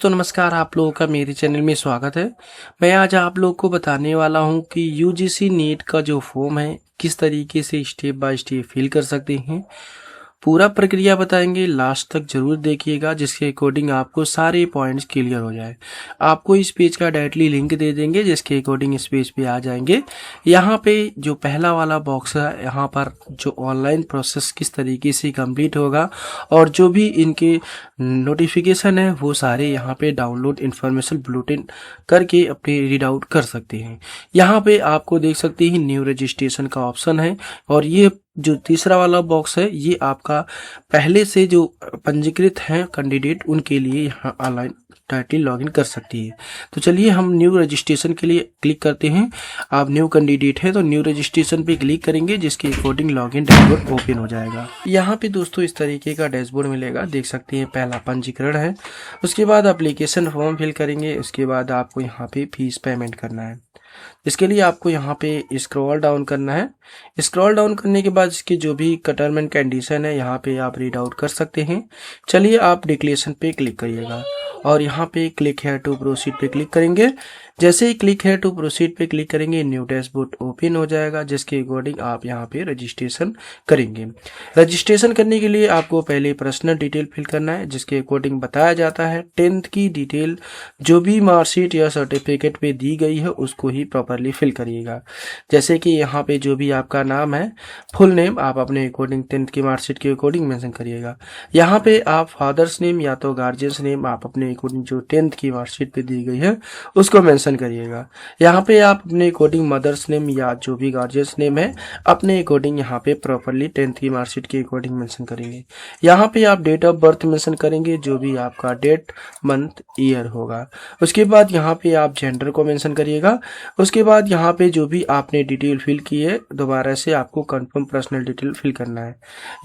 दोस्तों नमस्कार, आप लोगों का मेरे चैनल में स्वागत है। मैं आज आप लोगों को बताने वाला हूं कि यूजीसी नीट का जो फॉर्म है किस तरीके से स्टेप बाय स्टेप फिल कर सकते हैं। पूरा प्रक्रिया बताएंगे, लास्ट तक जरूर देखिएगा जिसके अकॉर्डिंग आपको सारे पॉइंट्स क्लियर हो जाए। आपको इस पेज का डायरेक्टली लिंक दे देंगे जिसके अकॉर्डिंग इस पेज पे आ जाएंगे। यहाँ पे जो पहला वाला बॉक्स है, यहाँ पर जो ऑनलाइन प्रोसेस किस तरीके से कंप्लीट होगा और जो भी इनके नोटिफिकेशन है वो सारे यहाँ पे डाउनलोड इन्फॉर्मेशन बुलेटिन करके अपने रीड आउट कर सकते हैं। यहाँ पे आपको देख सकते हैं न्यू रजिस्ट्रेशन का ऑप्शन है और ये जो तीसरा वाला बॉक्स है ये आपका पहले से जो पंजीकृत हैं कैंडिडेट उनके लिए यहाँ ऑनलाइन डायरेक्टली लॉगिन कर सकती है। तो चलिए हम न्यू रजिस्ट्रेशन के लिए क्लिक करते हैं। आप न्यू कैंडिडेट है तो न्यू रजिस्ट्रेशन पे क्लिक करेंगे जिसके अकॉर्डिंग लॉगिन डैशबोर्ड ओपन हो जाएगा। यहाँ पे दोस्तों इस तरीके का डैशबोर्ड मिलेगा, देख सकते हैं पहला पंजीकरण है, उसके बाद एप्लीकेशन फॉर्म फिल करेंगे, उसके बाद आपको यहाँ पे फीस पेमेंट करना है। इसके लिए आपको यहाँ पे स्क्रॉल डाउन करना है। स्क्रॉल डाउन करने के बाद इसकी जो भी टर्म एंड कंडीशन है यहाँ पे आप रीड आउट कर सकते हैं। चलिए आप डिक्लेरेशन पे क्लिक करिएगा और यहाँ पे क्लिक है टू प्रोसीड पे क्लिक करेंगे। जैसे ही क्लिक है टू प्रोसीड पे क्लिक करेंगे न्यू डैशबोर्ड ओपन हो जाएगा जिसके अकॉर्डिंग आप यहाँ पे रजिस्ट्रेशन करेंगे। रजिस्ट्रेशन करने के लिए आपको पहले पर्सनल डिटेल फिल करना है जिसके अकॉर्डिंग बताया जाता है 10th की डिटेल जो भी मार्कशीट या सर्टिफिकेट पे दी गई है उसको ही प्रॉपरली फिल करिएगा। जैसे कि यहाँ पे जो भी आपका नाम है फुल नेम आप अपने अकॉर्डिंग 10th की मार्कशीट के अकॉर्डिंग मेंशन करिएगा। यहाँ पे आप फादर्स नेम या तो गार्जियंस नेम आप अपने अकॉर्डिंग जो 10th की मार्कशीट पे दी गई है उसको मेंशन करिएगा। यहाँ पे आप अपने अकॉर्डिंग मदर्स नेम या जो भी गार्जियंस नेम है अपने अकॉर्डिंग यहाँ पे प्रॉपरली 10th की मार्कशीट के अकॉर्डिंग मेंशन करेंगे। यहाँ पे आप डेट ऑफ बर्थ मेंशन करेंगे जो भी आपका डेट मंथ ईयर होगा। उसके बाद यहाँ पे आप जेंडर को मेंशन करिएगा। उसके बाद यहाँ पे जो भी आपने डिटेल फिल की है दोबारा से आपको कंफर्म पर्सनल डिटेल फिल करना है।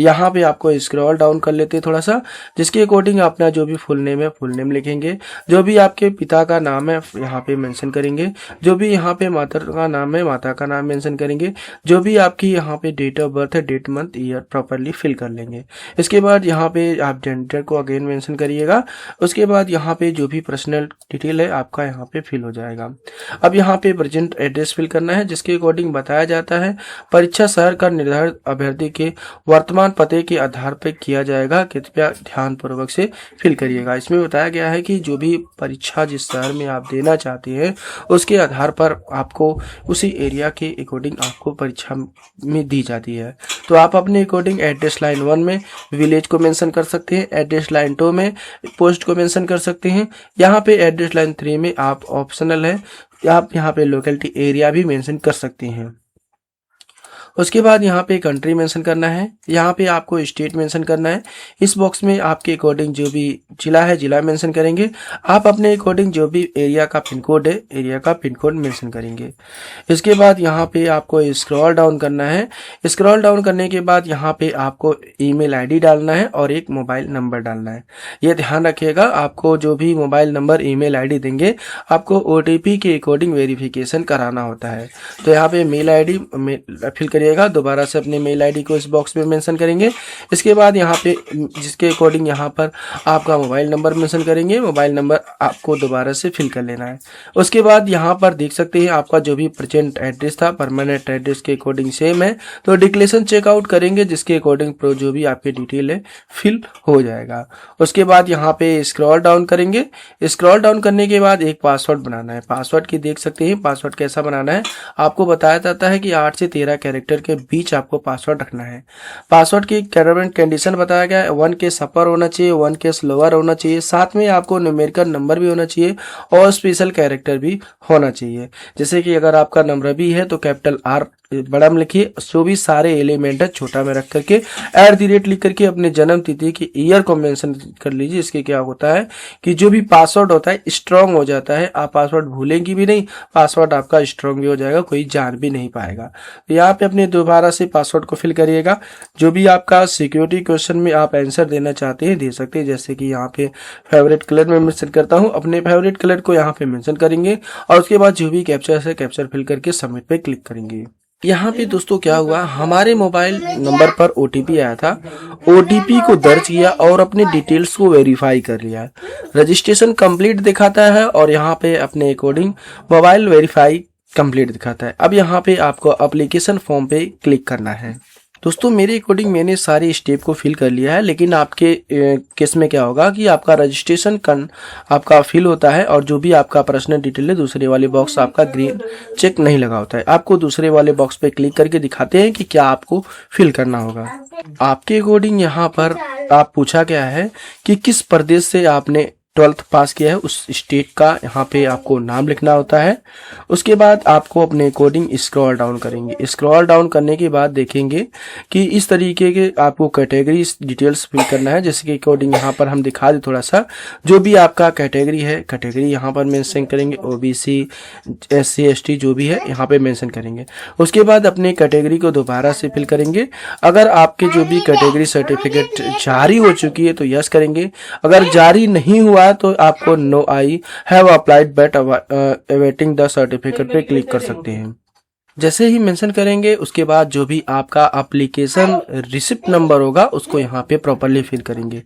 यहाँ पे आपको स्क्रॉल डाउन कर लेते हैं थोड़ा सा, जिसके अकॉर्डिंग अपना जो भी फुल नेम है फुल नेम लिखेंगे, जो भी आपके पिता का नाम है यहाँ पे मेंशन करेंगे, जो भी यहाँ पे माता का नाम है माता का नाम मेंशन करेंगे, जो भी आपकी यहाँ पे डेट ऑफ बर्थ है date month year properly fill कर लेंगे। इसके बाद यहाँ पे आप जेंडर को अगेन मेंशन करिएगा। उसके बाद यहाँ पे जो भी पर्सनल डिटेल है आपका यहाँ पे फिल हो जाएगा। अब यहाँ पे प्रेजेंट एड्रेस फिल करना है जिसके अकॉर्डिंग बताया जाता है परीक्षा शहर का निर्धारित अभ्यर्थी के वर्तमान पते के आधार पर किया जाएगा, कृपया ध्यान पूर्वक से फिल करिएगा। इसमें बताया गया है कि जो भी परीक्षा जिस शहर में आप देना चाहते हैं उसके आधार पर आपको उसी एरिया के अकॉर्डिंग आपको परीक्षा में दी जाती है। तो आप अपने अकॉर्डिंग एड्रेस लाइन 1 में विलेज को मेंशन कर सकते हैं, एड्रेस लाइन 2 में पोस्ट को मेंशन कर सकते हैं। यहाँ पे एड्रेस लाइन 3 में आप ऑप्शनल है, आप यहाँ पे लोकेलिटी एरिया भी मेंशन कर सकते हैं। उसके बाद यहाँ पे कंट्री मेंशन करना है, यहाँ पे आपको स्टेट मेंशन करना है। इस बॉक्स में आपके अकॉर्डिंग जो भी जिला है जिला मेंशन करेंगे। आप अपने अकॉर्डिंग जो भी एरिया का पिन कोड है एरिया का पिन कोड मेंशन करेंगे। इसके बाद यहाँ पे आपको स्क्रॉल डाउन करना है। स्क्रॉल डाउन करने के बाद यहाँ पे आपको ईमेल आईडी डालना है और एक मोबाइल नंबर डालना है। ये ध्यान रखिएगा, आपको जो भी मोबाइल नंबर ईमेल आईडी देंगे आपको OTP के अकॉर्डिंग वेरिफिकेशन कराना होता है। तो यहाँ पे मेल आईडी फिल करिए, दोबारा से अपने मेल आईडी को इस बॉक्स में मेंशन करेंगे। इसके बाद यहाँ पे जिसके अकॉर्डिंग यहाँ पर आपका मोबाइल नंबर मेंशन करेंगे, मोबाइल नंबर आपको दोबारा से फिल कर लेना है। उसके बाद यहाँ पर देख सकते हैं आपका जो भी प्रेजेंट एड्रेस था परमानेंट एड्रेस के अकॉर्डिंग सेम है, तो डिक्लेरेशन चेकआउट करेंगे जिसके अकॉर्डिंग जो भी आपकी डिटेल है फिल हो जाएगा। उसके बाद यहाँ पे स्क्रॉल डाउन करेंगे। स्क्रॉल डाउन करने के बाद एक पासवर्ड बनाना है। पासवर्ड की देख सकते हैं पासवर्ड कैसा बनाना है, आपको बताया जाता है कि 8 से 13 कैरेक्टर के बीच आपको पासवर्ड रखना है। पासवर्ड की टर्म एंड कंडीशन बताया गया है 1 के अपर होना चाहिए, 1 के लोअर होना चाहिए, साथ में आपको न्यूमेरिकल नंबर भी होना चाहिए और स्पेशल कैरेक्टर भी होना चाहिए। जैसे कि अगर आपका नंबर भी है तो कैपिटल R बड़ा में लिखिए, जो भी सारे एलिमेंट है छोटा में रख करके @ लिख करके अपने जन्म तिथि की ईयर को मेंशन कर लीजिए। इसके क्या होता है कि जो भी पासवर्ड होता है स्ट्रांग हो जाता है, आप पासवर्ड भूलेंगी भी नहीं, पासवर्ड आपका स्ट्रांग भी हो जाएगा, कोई जान भी नहीं पाएगा। तो यहाँ पे अपने दोबारा से पासवर्ड को फिल करिएगा। जो भी आपका सिक्योरिटी क्वेश्चन में आप आंसर देना चाहते हैं दे सकते हैं। जैसे कि यहाँ पे फेवरेट कलर में मेंशन करता हूँ, अपने फेवरेट कलर को यहाँ पे मेंशन करेंगे और उसके बाद जो भी कैप्चर है कैप्चर फिल करके सबमिट पे क्लिक करेंगे। यहाँ पे दोस्तों क्या हुआ, हमारे मोबाइल नंबर पर ओटीपी आया था। ओटीपी को दर्ज किया और अपने डिटेल्स को वेरीफाई कर लिया। रजिस्ट्रेशन कंप्लीट दिखाता है और यहाँ पे अपने अकॉर्डिंग मोबाइल वेरीफाई कंप्लीट दिखाता है। अब यहाँ पे आपको एप्लीकेशन फॉर्म पे क्लिक करना है। दोस्तों मेरे अकॉर्डिंग मैंने सारे स्टेप को फिल कर लिया है, लेकिन आपके केस में क्या होगा कि आपका रजिस्ट्रेशन आपका फिल होता है और जो भी आपका पर्सनल डिटेल है दूसरे वाले बॉक्स आपका ग्रीन चेक नहीं लगा होता है। आपको दूसरे वाले बॉक्स पे क्लिक करके दिखाते हैं कि क्या आपको फिल करना होगा। आपके अकॉर्डिंग यहाँ पर आप पूछा गया है कि किस प्रदेश से आपने 12th पास किया है, उस स्टेट का यहाँ पे आपको नाम लिखना होता है। उसके बाद आपको अपने अकॉर्डिंग स्क्रॉल डाउन करेंगे। स्क्रॉल डाउन करने के बाद देखेंगे कि इस तरीके के आपको कैटेगरी डिटेल्स फिल करना है। जैसे कि अकॉर्डिंग यहाँ पर हम दिखा दें थोड़ा सा, जो भी आपका कैटेगरी है कैटेगरी यहाँ पर मेंशन करेंगे। ओबीसी, SC ST जो भी है यहाँ पे मेंशन करेंगे। उसके बाद अपने कैटेगरी को दोबारा से फिल करेंगे। अगर आपके जो भी कैटेगरी सर्टिफिकेट जारी हो चुकी है तो यस करेंगे। अगर जारी नहीं हुआ तो आपको no I have applied but awaiting the certificate पे क्लिक कर सकते हैं। जैसे ही मेंशन करेंगे उसके बाद जो भी आपका एप्लीकेशन रिसिप्ट नंबर होगा उसको यहाँ पे प्रॉपर्ली फिल करेंगे।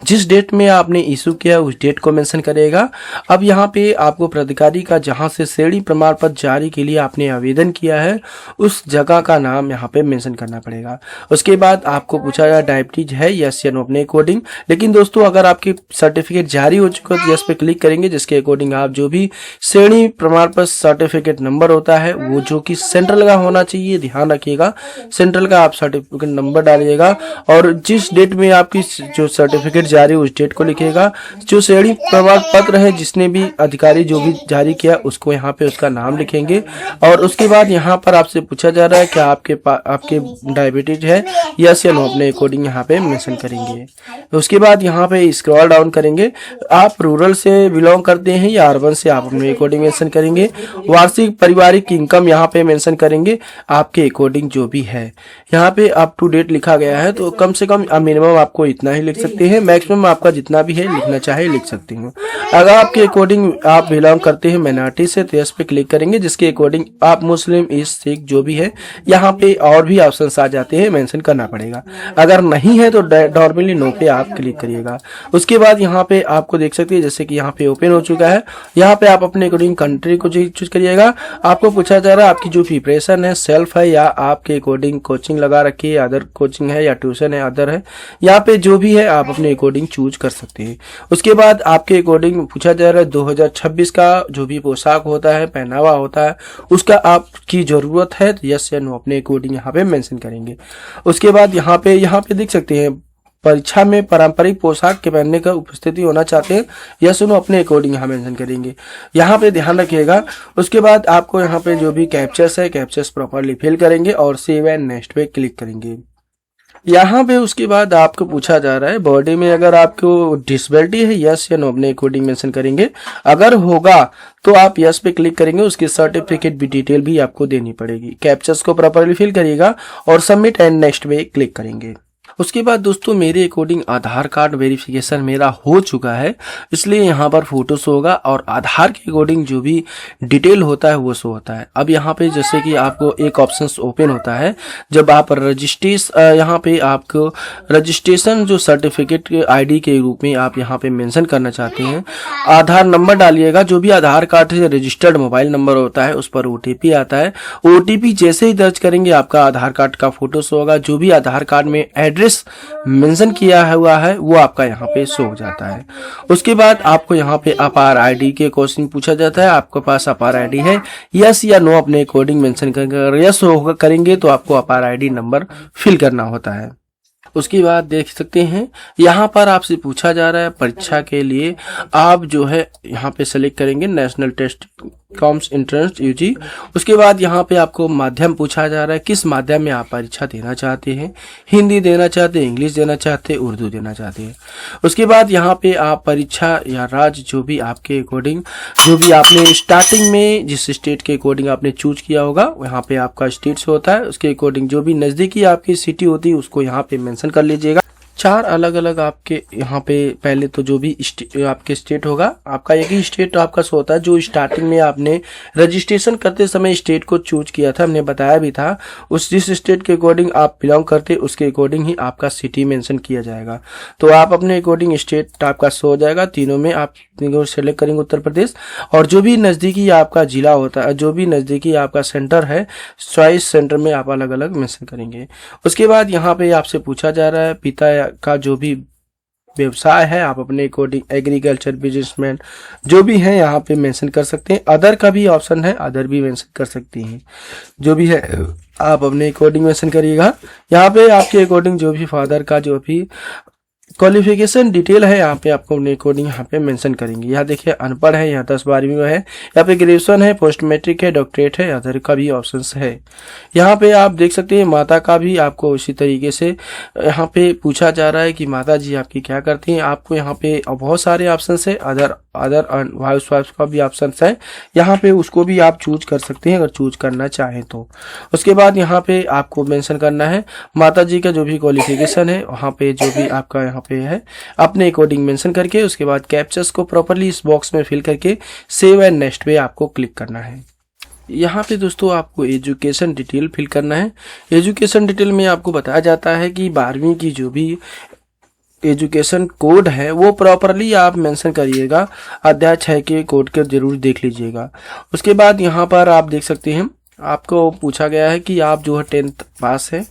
जिस डेट में आपने इशू किया उस डेट को मेंशन करेगा। अब यहाँ पे आपको प्राधिकारी का जहाँ से श्रेणी प्रमाण पत्र जारी के लिए आपने आवेदन किया है उस जगह का नाम यहाँ पे मेंशन करना पड़ेगा। उसके बाद आपको पूछा जाए डायबिटीज है यस या नो अपने अकॉर्डिंग। लेकिन दोस्तों अगर आपकी सर्टिफिकेट जारी हो चुका है तो यस पे क्लिक करेंगे, जिसके अकॉर्डिंग आप जो भी श्रेणी प्रमाण पत्र सर्टिफिकेट नंबर होता है वो जो कि सेंट्रल का होना चाहिए, ध्यान रखिएगा सेंट्रल का आप सर्टिफिकेट नंबर डालिएगा और जिस डेट में आपकी जो सर्टिफिकेट जारी उस डेट को लिखिएगा। जो श्रेणी प्रमाण पत्र है जिसने भी अधिकारी जो भी जारी किया उसको यहाँ पे उसका नाम लिखेंगे। और उसके बाद यहाँ पर आपसे पूछा जा रहा है कि आपके डायबिटीज है यस या नो अपने अकॉर्डिंग यहाँ पे मेंशन करेंगे। उसके बाद यहाँ पे स्क्रॉल डाउन करेंगे। आप रूरल से बिलोंग करते हैं या अर्बन से आप अपने अकॉर्डिंग मेंशन करेंगे। वार्षिक पारिवारिक इनकम यहाँ पे मेंशन करेंगे आपके अकॉर्डिंग जो भी है। यहाँ पे अप टू डेट लिखा गया है तो कम से कम मिनिमम आपको इतना ही लिख सकते हैं, मैक्सिमम आपका जितना भी है लिखना चाहे लिख सकते हैं। अगर आपके अकॉर्डिंग आप बिलोंग करते हैं माइनॉरिटी से तो यस पे क्लिक करेंगे, जिसके अकॉर्डिंग आप मुस्लिम, ईस्ट, सिख जो भी है यहाँ पे और भी ऑप्शन आ जाते हैं, मेंशन करना पड़ेगा। अगर नहीं है तो नॉर्मली नो पे आप क्लिक करिएगा। उसके बाद यहाँ पे आपको देख सकते हैं जैसे कि यहाँ पे ओपन हो चुका है। यहाँ पे आप अपने अकॉर्डिंग कंट्री को चूज करिएगा। आपको पूछा जा रहा है आपकी जो प्रिपरेशन है सेल्फ है या आपके अकॉर्डिंग कोचिंग लगा रखी है, अदर कोचिंग है या ट्यूशन है, अदर है, यहाँ पे जो भी है आप अपने अकॉर्डिंग चूज कर सकते हैं। उसके बाद आपके अकॉर्डिंग पूछा जा रहा है 2026 का जो भी पोशाक होता है, पहनावा होता है, उसका आपकी जरूरत है तो यस या नो अपने अकॉर्डिंग यहाँ पे मेंशन करेंगे। उसके बाद यहाँ पे देख सकते हैं परीक्षा में पारंपरिक पोशाक के पहनने का उपस्थिति होना चाहते हैं या सुनो अपने अकॉर्डिंग यहाँ मेंशन करेंगे। यहाँ पे ध्यान रखिएगा। उसके बाद आपको यहाँ पे जो भी कैप्चर्स है कैप्चर्स प्रॉपर्ली फिल करेंगे और सेव एंड नेक्स्ट पे क्लिक करेंगे। यहाँ पे उसके बाद आपको पूछा जा रहा है बॉडी में अगर आपको डिसेबिलिटी है यस या नो अपने अकॉर्डिंग मेंशन करेंगे। अगर होगा तो आप यस पे क्लिक करेंगे, उसकी सर्टिफिकेट भी डिटेल भी आपको देनी पड़ेगी। कैप्चर्स को प्रॉपर्ली फिल करिएगा और सबमिट एंड नेक्स्ट पे क्लिक करेंगे। उसके बाद दोस्तों मेरे अकॉर्डिंग आधार कार्ड वेरिफिकेशन मेरा हो चुका है, इसलिए यहाँ पर फोटो शो होगा और आधार के अकॉर्डिंग जो भी डिटेल होता है वो शो होता है। अब यहाँ पे जैसे कि आपको एक ऑप्शन ओपन होता है जब आप यहाँ पे आपको रजिस्ट्रेशन जो सर्टिफिकेट ID के रूप में आप यहाँ पे मेंशन करना चाहते हैं, आधार नंबर डालिएगा। जो भी आधार कार्ड से रजिस्टर्ड मोबाइल नंबर होता है उस पर OTP आता है। OTP जैसे ही दर्ज करेंगे आपका आधार कार्ड का फोटो शो होगा। जो भी आधार कार्ड में एड्रेस मेंशन किया हुआ है वो आपका यहाँ पे शो हो जाता है। उसके बाद आपको यहाँ पे अपार ID के क्वेश्चन पूछा जाता है, आपके पास अपार ID है यस या नो अपने अकॉर्डिंग मेंशन करेंगे। यस करेंगे तो आपको अपार ID नंबर फिल करना होता है। उसके बाद देख सकते हैं यहाँ पर आपसे पूछा जा रहा है परीक्षा के लिए आप जो है यहाँ पे सेलेक्ट करेंगे national test comms entrance UG। उसके बाद यहाँ पे आपको माध्यम पूछा जा रहा है किस माध्यम में आप परीक्षा देना चाहते हैं, हिंदी देना चाहते हैं, इंग्लिश देना चाहते हैं, उर्दू देना चाहते हैं। उसके बाद यहाँ पे आप परीक्षा या राज्य जो भी आपके अकॉर्डिंग जो भी आपने स्टार्टिंग में जिस स्टेट के अकॉर्डिंग आपने चूज किया होगा यहाँ पे आपका स्टेट होता है, उसके अकॉर्डिंग जो भी नजदीकी आपकी सिटी होती है उसको यहाँ पे मेंशन कर लीजिएगा। चार अलग अलग आपके यहाँ पे पहले तो जो भी आपके स्टेट होगा, आपका एक ही स्टेट आपका शो होता है जो स्टार्टिंग में आपने रजिस्ट्रेशन करते समय स्टेट को चूज किया था, हमने बताया भी था। उस जिस स्टेट के अकॉर्डिंग आप बिलोंग करते उसके अकॉर्डिंग ही आपका सिटी मेंशन किया जाएगा। तो आप अपने अकॉर्डिंग स्टेट आपका शो हो जाएगा। तीनों में आप सेलेक्ट करेंगे उत्तर प्रदेश, और जो भी नज़दीकी आपका जिला होता है, जो भी नज़दीकी आपका सेंटर है, चॉइस सेंटर में आप अलग अलग मेंशन करेंगे। उसके बाद यहाँ पे आपसे पूछा जा रहा है पिता का जो भी व्यवसाय है, आप अपने अकॉर्डिंग एग्रीकल्चर, बिजनेसमैन जो भी है यहाँ पे मेंशन कर सकते हैं। अदर का भी ऑप्शन है, अदर भी मेंशन कर सकती हैं। जो भी है आप अपने अकॉर्डिंग मेंशन करिएगा। यहाँ पे आपके अकॉर्डिंग जो भी फादर का जो भी क्वालिफिकेशन डिटेल है यहाँ पे आपको अपने अकॉर्डिंग यहाँ पे मेंशन करेंगे। यहाँ देखिए अनपढ़ है, यहाँ 10-12वीं में है, यहाँ पे ग्रेजुएशन है, पोस्ट मैट्रिक है, डॉक्टरेट है, अदर का भी ऑप्शंस है। यहाँ पे आप देख सकते हैं माता का भी आपको इसी तरीके से यहाँ पे पूछा जा रहा है कि माता जी आपकी क्या करती हैं। आपको यहाँ पे बहुत सारे ऑप्शंस है, अदर हाउस वाइफ का भी ऑप्शन है, यहाँ पे उसको भी आप चूज कर सकते हैं अगर चूज करना चाहें तो। उसके बाद यहाँ पे आपको मेंशन करना है माता जी का जो भी क्वालिफिकेशन है, वहाँ पे जो भी आपका यहाँ पे है अपने अकॉर्डिंग मेंशन करके उसके बाद कैप्चर्स को प्रॉपर्ली इस बॉक्स में फिल करके सेव एंड नेक्स्ट पे आपको क्लिक करना है। यहाँ पे दोस्तों आपको एजुकेशन डिटेल फिल करना है। एजुकेशन डिटेल में आपको बताया जाता है कि 12वीं की जो भी एजुकेशन कोड है वो प्रॉपरली आप मेंशन करिएगा। अध्याय 6 के कोड के जरूर देख लीजिएगा। उसके बाद यहाँ पर आप देख सकते हैं आपको पूछा गया है कि आप जो है 10th पास है,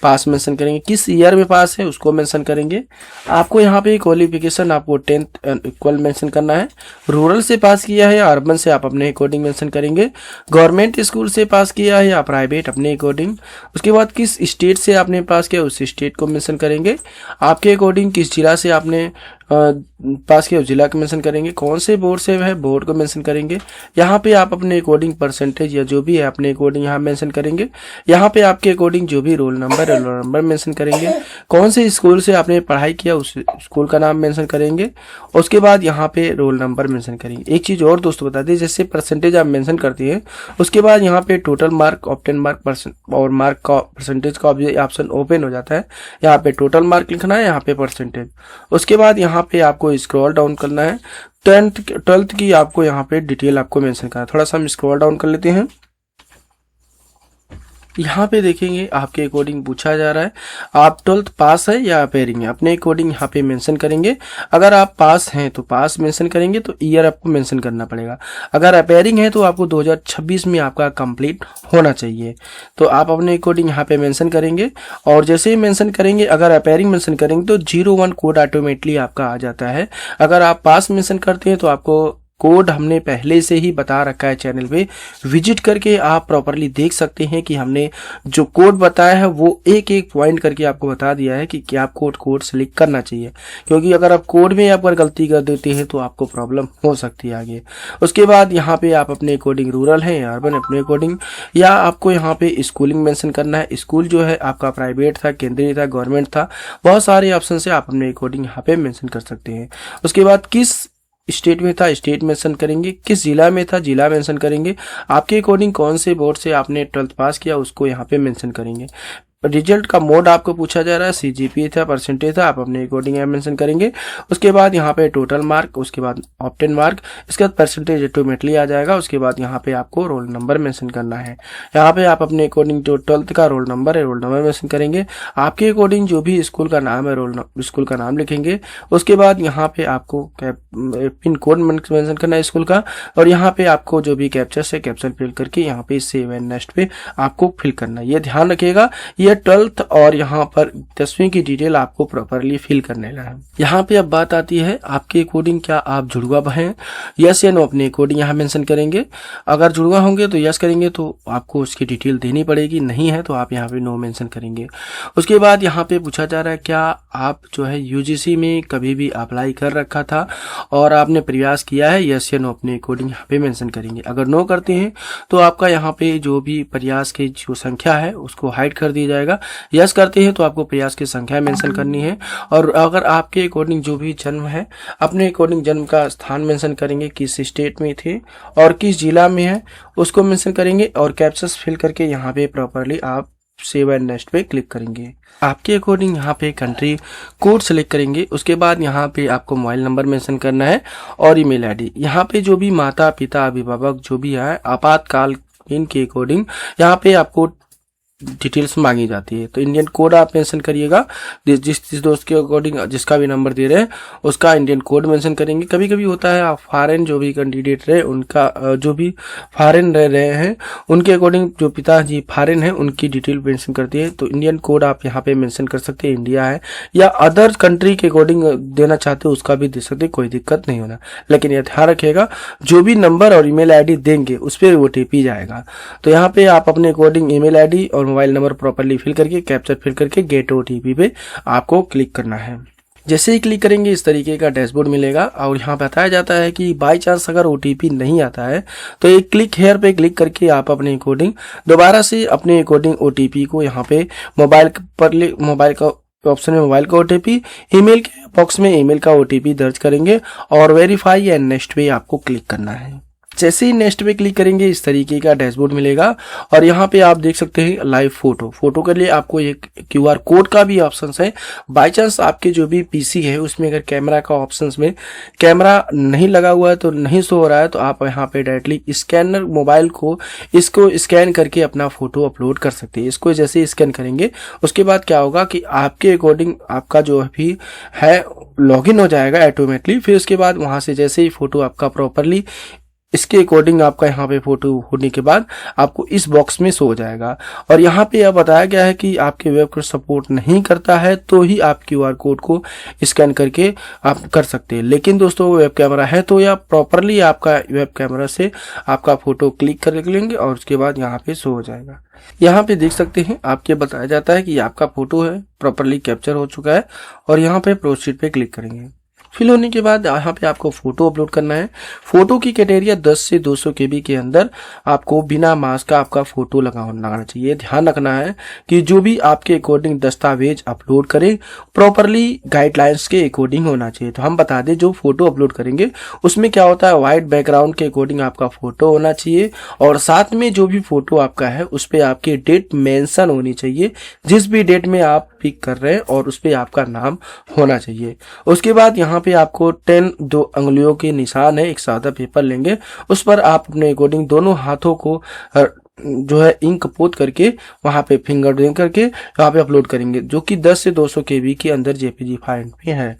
पास मेंशन करेंगे, किस ईयर में पास है उसको मेंशन करेंगे। आपको यहाँ पे क्वालिफिकेशन आपको 10th इक्वल मेंशन करना है। रूरल से पास किया है या अर्बन से आप अपने अकॉर्डिंग मेंशन करेंगे। गवर्नमेंट स्कूल से पास किया है या प्राइवेट अपने अकॉर्डिंग। उसके बाद किस स्टेट से आपने पास किया उस स्टेट को मेंशन करेंगे। आपके अकॉर्डिंग किस जिला से आपने पास किया उस जिला को मेंशन करेंगे। कौन से बोर्ड से है बोर्ड को मेंशन करेंगे। यहाँ पे आप अपने अकॉर्डिंग परसेंटेज या जो भी है अपने अकॉर्डिंग यहाँ मेंशन करेंगे। यहाँ पे आपके अकॉर्डिंग जो भी रोल नंबर मेंशन करेंगे। कौन से स्कूल से आपने पढ़ाई किया उस स्कूल का नाम मेंशन करेंगे। उसके बाद यहाँ पे रोल नंबर मेंशन करेंगे। एक चीज और दोस्तों बता दें, जैसे परसेंटेज आप मेंशन करते हैं उसके बाद यहाँ पे टोटल मार्क, ऑब्टेन मार्क और मार्क का परसेंटेज का ऑप्शन ओपन हो जाता है। यहाँ पे टोटल मार्क लिखना है, यहाँ पे परसेंटेज। उसके बाद यहाँ पे आपको स्क्रॉल डाउन करना है। 12th की आपको यहाँ पे डिटेल आपको मेंशन करना है। थोड़ा सा हम स्क्रॉल डाउन कर लेते हैं। यहाँ पे देखेंगे आपके अकॉर्डिंग पूछा जा रहा है आप 12th पास है या अपेयरिंग है, अपने अकॉर्डिंग यहाँ पे मेंशन करेंगे। अगर आप पास हैं तो पास मेंशन करेंगे तो ईयर आपको मेंशन करना पड़ेगा। अगर अपेयरिंग है तो आपको 2026 में आपका कंप्लीट होना चाहिए। तो आप अपने अकॉर्डिंग यहाँ पे मेंशन करेंगे। और जैसे ही मेंशन करेंगे, अगर अपेयरिंग मेंशन करेंगे तो 01 कोड ऑटोमेटिकली आपका आ जाता है। अगर आप पास मेंशन करते हैं तो आपको कोड हमने पहले से ही बता रखा है चैनल पे, विजिट करके आप प्रॉपरली देख सकते हैं कि हमने जो कोड बताया है वो एक एक पॉइंट करके आपको बता दिया है कि क्या कोड सेलेक्ट करना चाहिए। क्योंकि अगर आप कोड में आप गलती कर देते हैं तो आपको प्रॉब्लम हो सकती है आगे। उसके बाद यहाँ पे आप अपने अकॉर्डिंग रूरल है या अर्बन अपने अकॉर्डिंग, या आपको यहाँ पे स्कूलिंग मेंशन करना है। स्कूल जो है आपका प्राइवेट था, केंद्रीय था, गवर्नमेंट था, बहुत सारे ऑप्शन से आप अपने अकॉर्डिंग यहाँ पे मेंशन कर सकते हैं। उसके बाद किस स्टेट में था स्टेट मेंशन करेंगे, किस जिला में था जिला मेंशन करेंगे। आपके अकॉर्डिंग कौन से बोर्ड से आपने 12th पास किया उसको यहाँ पे मेंशन करेंगे। रिजल्ट का मोड आपको पूछा जा रहा है, सीजीपीए था, परसेंटेज था, आप अपने अकॉर्डिंग यहाँ मेंशन करेंगे। उसके बाद यहाँ पे टोटल मार्क, उसके बाद ऑब्टेन मार्क, इसके बाद परसेंटेज ऑटोमेटिकली आ जाएगा। उसके बाद यहाँ पे आपको रोल नंबर मेंशन करना है। यहाँ पे आप अपने अकॉर्डिंग जो 12th का रोल नंबर है, रोल नंबर मेंशन करेंगे। आपके अकॉर्डिंग जो भी स्कूल का नाम है स्कूल का नाम लिखेंगे। उसके बाद यहाँ पे आपको पिन कोड मेंशन करना है स्कूल का, और यहाँ पे आपको जो भी कैप्चर है कैप्चर फिल करके यहाँ पे सेव एंड नेक्स्ट पे आपको फिल करना है। ये ध्यान रखिएगा, ये 12th और यहाँ पर 10वीं की डिटेल आपको प्रॉपरली फिल करने है। यहाँ पे अब बात आती है आपके अकॉर्डिंग क्या आप जुड़वा हैं, यस या नो अपने अकॉर्डिंग यहाँ मेंशन करेंगे। अगर जुड़वा होंगे तो यस करेंगे तो आपको उसकी डिटेल देनी पड़ेगी, नहीं है तो आप यहाँ पे नो मेंशन करेंगे। उसके बाद यहाँ पे पूछा जा रहा है क्या आप जो है यूजीसी में कभी भी अप्लाई कर रखा था और आपने प्रयास किया है, यस या नो अपने अकॉर्डिंग यहाँ पे मेंशन करेंगे। अगर नो करते हैं तो आपका यहाँ पे जो भी प्रयास की जो संख्या है उसको हाइड कर दिया जाएगा। यस करते हैं तो आपको प्रयास की संख्या मेंशन करनी है। और अगर आपके अकॉर्डिंग जो भी जन्म है अपने अकॉर्डिंग जन्म का स्थान मेंशन करेंगे, किस स्टेट में थे और किस जिला में है उसको मेंशन करेंगे। और कैप्चर्स फिल करके यहाँ पे प्रॉपरली आप सेव एंड नेक्स्ट पे क्लिक करेंगे। आपके अकॉर्डिंग यहाँ पे कंट्री कोड सेलेक्ट करेंगे। उसके बाद यहाँ पे आपको मोबाइल नंबर मेंशन करना है और ईमेल आईडी। यहाँ पे जो भी माता पिता अभिभावक जो भी है आपातकाल इनके अकॉर्डिंग यहाँ पे आपको डिटेल्स मांगी जाती है। तो इंडियन कोड आप मेंशन करिएगा, जिस दोस्त के अकॉर्डिंग जिसका भी नंबर दे रहे हैं उसका इंडियन कोड मेंशन करेंगे। कभी कभी होता है आप फॉरेन जो भी कैंडिडेट रहे उनका जो भी फॉरेन रह रहे हैं उनके अकॉर्डिंग जो पिताजी फॉरेन है उनकी डिटेल मेंशन करती है। तो इंडियन कोड आप यहाँ पे मेंशन कर सकते हैं, इंडिया है या अदर कंट्री के अकॉर्डिंग देना चाहते हो उसका भी दे सकते, कोई दिक्कत नहीं होना। लेकिन यह ध्यान रखिएगा जो भी नंबर और ईमेल आईडी देंगे उस पर ओटीपी जाएगा। तो यहाँ पे आप अपने अकॉर्डिंग ईमेल आईडी और मोबाइल नंबर प्रॉपर्ली फिल करके कैप्चर फिल करके गेट ओटीपी पे आपको क्लिक करना है। जैसे ही क्लिक करेंगे इस तरीके का डैशबोर्ड मिलेगा और यहाँ बताया जाता है कि बाय चांस अगर ओटीपी नहीं आता है तो एक क्लिक हेयर पे क्लिक करके आप अपने अकॉर्डिंग दोबारा से अपने अकॉर्डिंग ओटीपी को यहाँ पे मोबाइल का ऑप्शन में मोबाइल का ओटीपी, ईमेल के बॉक्स में ईमेल का ओटीपी दर्ज करेंगे और वेरीफाई एंड नेक्स्ट पे आपको क्लिक करना है। जैसे ही नेक्स्ट पे क्लिक करेंगे इस तरीके का डैशबोर्ड मिलेगा और यहाँ पे आप देख सकते हैं लाइव फोटो के लिए आपको एक क्यूआर कोड का भी ऑप्शन है। बाय चांस आपके जो भी पीसी है उसमें अगर कैमरा का ऑप्शंस में कैमरा नहीं लगा हुआ है तो नहीं शो हो रहा है तो आप यहाँ पे डायरेक्टली स्कैनर मोबाइल को इसको स्कैन करके अपना फोटो अपलोड कर सकते हैं। इसको जैसे स्कैन करेंगे उसके बाद क्या होगा कि आपके अकॉर्डिंग आपका जो भी है लॉगिन हो जाएगा ऑटोमेटिकली। फिर उसके बाद वहां से जैसे ही फोटो आपका प्रॉपरली इसके अकॉर्डिंग आपका यहाँ पे फोटो होने के बाद आपको इस बॉक्स में शो हो जाएगा। और यहाँ पे यह बताया गया है कि आपके वेब को सपोर्ट नहीं करता है तो ही आप क्यूआर कोड को स्कैन करके आप कर सकते हैं। लेकिन दोस्तों वेब कैमरा है तो या प्रॉपरली आपका वेब कैमरा से आपका फोटो क्लिक कर लेंगे और उसके बाद यहाँ पे शो हो जाएगा। यहाँ पे देख सकते हैं आपके बताया जाता है कि आपका फोटो है प्रॉपरली कैप्चर हो चुका है और यहाँ पे प्रोसीड पे क्लिक करेंगे। फिल होने के बाद यहाँ पे आपको फोटो अपलोड करना है। फोटो की कैटेगरी 10 से 200 KB के अंदर आपको बिना मास्क का आपका फोटो लगाना चाहिए। ध्यान रखना है कि जो भी आपके अकॉर्डिंग दस्तावेज अपलोड करें प्रॉपरली गाइडलाइंस के अकॉर्डिंग होना चाहिए। तो हम बता दें जो फोटो अपलोड करेंगे उसमें क्या होता है व्हाइट बैकग्राउंड के अकॉर्डिंग आपका फोटो होना चाहिए और साथ में जो भी फोटो आपका है उस पर आपकी डेट मेंशन होनी चाहिए, जिस भी डेट में आप पिक कर रहे हैं और उस पर आपका नाम होना चाहिए। उसके बाद यहाँ पे आपको 10 2 अंगुलियों के निशान है, एक सादा पेपर लेंगे उस पर आप अपने अकॉर्डिंग दोनों हाथों को जो है इंक पोत करके वहां पे फिंगर ड्राइंग करके वहां पे अपलोड करेंगे, जो कि 10 से 200 KB के अंदर जेपीजी फॉर्मेट में है।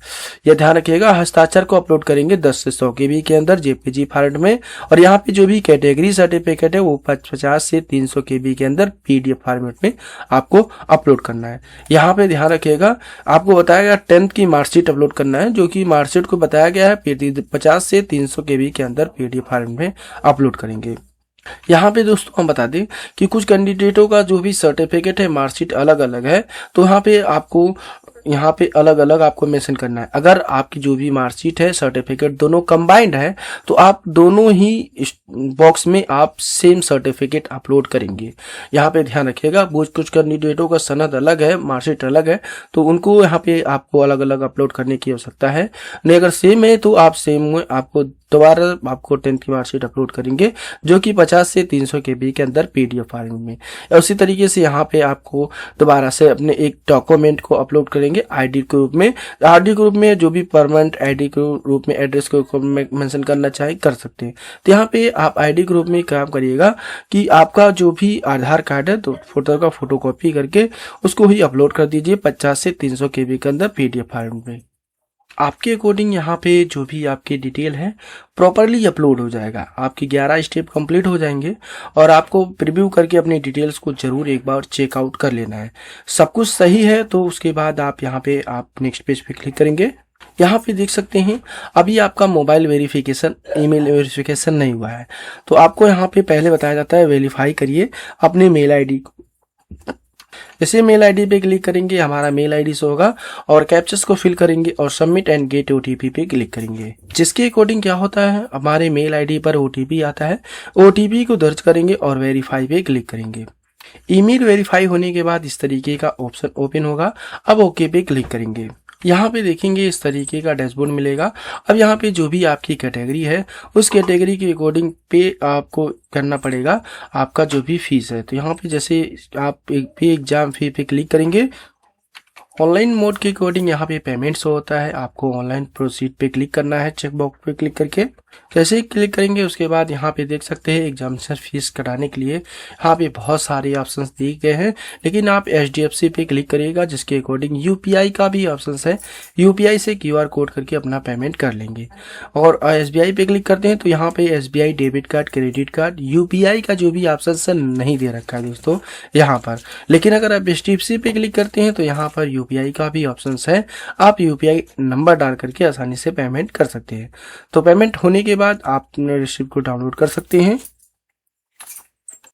यह ध्यान रखिएगा। हस्ताक्षर को अपलोड करेंगे 10 से 100 KB के अंदर जेपीजी फॉर्मेट में और यहाँ पे जो भी कैटेगरी सर्टिफिकेट है वो 50 से 300 KB के अंदर PDF फॉर्मेट में आपको अपलोड करना है। यहाँ पे ध्यान रखिएगा आपको बताया गया 10th की मार्कशीट अपलोड करना है, जो कि मार्कशीट को बताया गया है 50 से 300 KB के अंदर PDF फॉर्मेट में अपलोड करेंगे। यहाँ पे दोस्तों हम बता दें कि कुछ कैंडिडेटों का जो भी सर्टिफिकेट है मार्कशीट अलग अलग है, तो यहाँ पे आपको यहाँ पे अलग अलग आपको मेंशन करना है। अगर आपकी जो भी मार्कशीट है सर्टिफिकेट दोनों कंबाइंड है तो आप दोनों ही बॉक्स में आप सेम सर्टिफिकेट अपलोड करेंगे। यहाँ पे ध्यान रखिएगा कुछ कैंडिडेटों का सनद अलग है मार्कशीट अलग है तो उनको यहाँ पे आपको अलग अलग अपलोड करने की आवश्यकता है। नहीं अगर सेम है तो आप सेम आपको दोबारा आपको 10th की मार्कशीट अपलोड करेंगे, जो कि 50 से 300 KB के अंदर PDF फॉर्मेट में। उसी तरीके से यहाँ पे आपको दोबारा से अपने एक डॉक्यूमेंट को अपलोड करेंगे आईडी के रूप में। आईडी के रूप में जो भी परमानेंट आईडी के रूप में एड्रेस को मेंशन करना चाहे कर सकते हैं। तो यहाँ पे आप आईडी के रूप में काम करिएगा कि आपका जो भी आधार कार्ड है तो फोटो का फोटोकॉपी करके उसको ही अपलोड कर दीजिए 50 से 300 KB के अंदर PDF फॉर्मेट में। आपके अकॉर्डिंग यहाँ पे जो भी आपकी डिटेल है प्रॉपरली अपलोड हो जाएगा। आपकी 11 स्टेप कंप्लीट हो जाएंगे और आपको प्रीव्यू करके अपनी डिटेल्स को जरूर एक बार चेकआउट कर लेना है। सब कुछ सही है तो उसके बाद आप यहाँ पे आप नेक्स्ट पेज पे क्लिक करेंगे। यहाँ पे देख सकते हैं अभी आपका मोबाइल वेरिफिकेशन ईमेल वेरिफिकेशन नहीं हुआ है, तो आपको यहाँ पे पहले बताया जाता है वेरीफाई करिए अपने मेल आईडी को। जैसे मेल आईडी पे क्लिक करेंगे हमारा मेल आईडी शो होगा और कैप्चर्स को फिल करेंगे और सबमिट एंड गेट ओटीपी पे क्लिक करेंगे। जिसके अकॉर्डिंग क्या होता है हमारे मेल आईडी पर ओटीपी आता है, ओटीपी को दर्ज करेंगे और वेरीफाई पे क्लिक करेंगे। ईमेल वेरीफाई होने के बाद इस तरीके का ऑप्शन ओपन होगा। अब ओके पे क्लिक करेंगे यहाँ पे देखेंगे इस तरीके का डैशबोर्ड मिलेगा। अब यहाँ पे जो भी आपकी कैटेगरी है उस कैटेगरी के अकॉर्डिंग पे आपको करना पड़ेगा आपका जो भी फीस है। तो यहाँ पे जैसे आप एक पे एग्जाम फी पे क्लिक करेंगे, ऑनलाइन मोड के अकॉर्डिंग यहाँ पे पेमेंट शो होता है। आपको ऑनलाइन प्रोसीड पे क्लिक करना है, चेक बॉक्स पे क्लिक करके। जैसे ही क्लिक करेंगे उसके बाद यहाँ पे देख सकते हैं एग्जामिनेशन फीस कटाने के लिए यहाँ पे बहुत सारे ऑप्शंस दिए गए हैं, लेकिन आप HDFC पे क्लिक करिएगा जिसके अकॉर्डिंग UPI का भी ऑप्शन है। UPI से QR कोड करके अपना पेमेंट कर लेंगे। और SBI पे क्लिक करते हैं तो यहाँ पे SBI debit card, credit card, UPI का जो भी ऑप्शन नहीं दे रखा है दोस्तों यहाँ पर। लेकिन अगर आप HDFC पे क्लिक करते हैं तो यहाँ पर UPI का भी ऑप्शन है। आप UPI नंबर डाल करके आसानी से पेमेंट कर सकते हैं। तो पेमेंट होने के बाद आप रिसिप्ट को डाउनलोड कर सकते हैं।